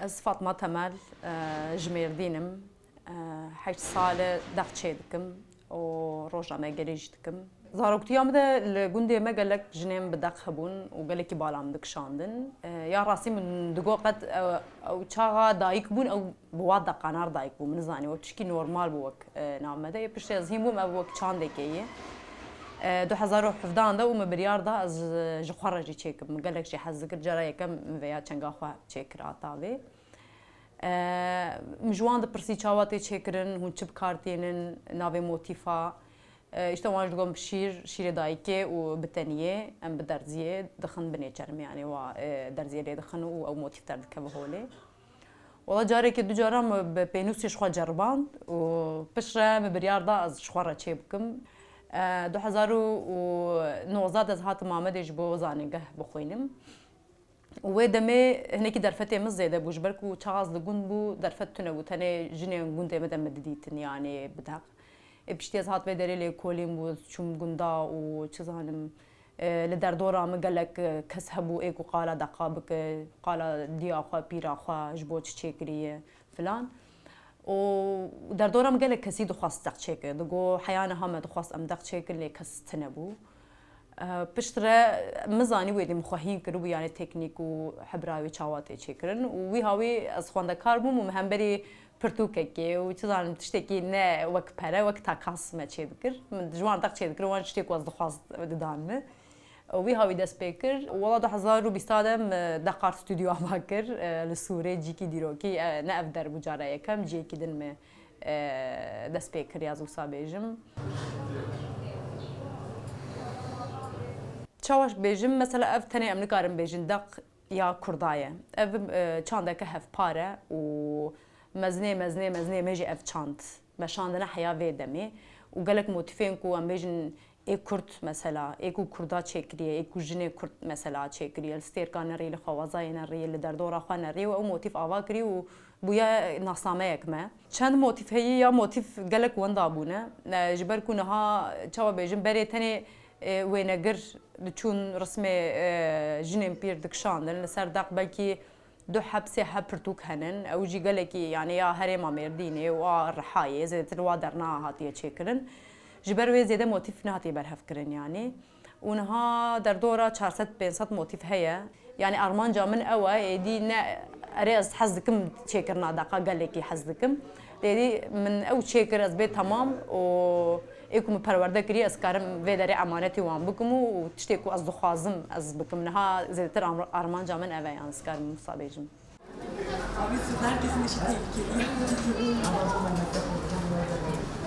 Ez Fatma Temel ji Mêrdînim. 8 sal dexçê dikim û rojnamegerî jî dikim. Zaroktiya me de li gundê me gelek jinên bi deq hebûn û gelekî bala min dikişandin. Ya rastî min digot qet ew çaxa dayîk bûn ew bi wa deqanar dayîk bû min nizanî ew tişkî normal bû wek navme de. Yê piştî ez hîn bûm ev wek çandekê ye. 2017 de û me biryar da ez ji xwe re jî çêkim. Min gelek jî hez dikir cara yekem min vêya çenga xwe çêkir atavê. Min ji wan dipirsî çawa tê çêkirin, hûn çi bikartînin, navê motîfa. İşte wan ji digot şîrê dayîkê û bi teniyê em bi derziyê dixin binêçerim yani wa derziyê lê dixin û ew motîf derdikeve holê. Wala carekê du caran me bi pênûsê ji xwe ceriband û piştre me biryar da ez ji xwe re çê bikim. 2019 ez hatim Amedê ji bo zanîngeh bixwînim. Wê demê hinekî derfetê min zêde bû ji ber ku çaxa ez li gund bû derfet tune bû tenê jinên gundê me de me didîtin yani bi deq. Piştî ez hat vê derê lêkolîn bû çûm gunda û çi zanim li derdora me gelek kes hebû ê ku qala deqa bike, qala diya xwe, pîra xwe ji bo çi çêkiriye filan. û derdora me gelek kesî dixwast deq çêkir. Digot heya niha me dixwast em deq çêkin lê kes tune bû. Piştre min zanî wê dê min xwe hîn kiribû yani teknîk û hebra wê çawa tê çêkirin û wî hawî ez xwendekar bûm û min hemberî pirtûkekê û çi zanim tiştekî ne wek pere wek takas me çê dikir. Min ji wan deq çê dikir wan tiştê ku ez dixwast didan me. Wî hawî dest pê kir. Wala 2020 de em deqar stûdyo ava kir li Sûrê cîkî dîrokî ne ev der bû cara yekem ciyekî din me dest pê kir ya wisa bêjim. Çawa bêjim mesela ev tenê em nikarin bêjin deq ya Kurda ye. Ev çandeke hevpar e û mezinê me jî ev çand. Meşandine heya vê demê û gelek motifên ku em bêjin ê Kurd mesela, ê ku Kurda çêkiriye, ê ku jinê Kurd mesela çêkiriye, li stêrka nerî, li xewazayê nerî, li derdora xwe nerî û ew motif ava kirî û bûye nasnameyek me. Çend motif heye ya motif gelek wenda bûne. Ji ber ku niha çawa bêjim berê tenê wênegir diçûn rismê jinên pîr dikişandin li ser deq belkî du hebsê heb pirtûk henin ew jî gelekî yani ya herêma Mêrdînê wa Rihayê zêdetir wa derna hatiye çêkirin. Ji ber wê zêde motif nehatiye berhevkirin yani. û niha derdora 400-500 motif heye. Yani armanca min ew e êdî ne erê ez hez dikim çêkirina deqa gelekî hez dikim. Êdî min ew çêkir ez bê temam û ê ku min perwerde kirî ez karim vê derê emanetî wan bikim û tiştê ku ez dixwazim ez bikim. Niha zêdetir armanca min ev e yani ez karim wisa bêjim. Abi siz herkesin işi tehlikeli.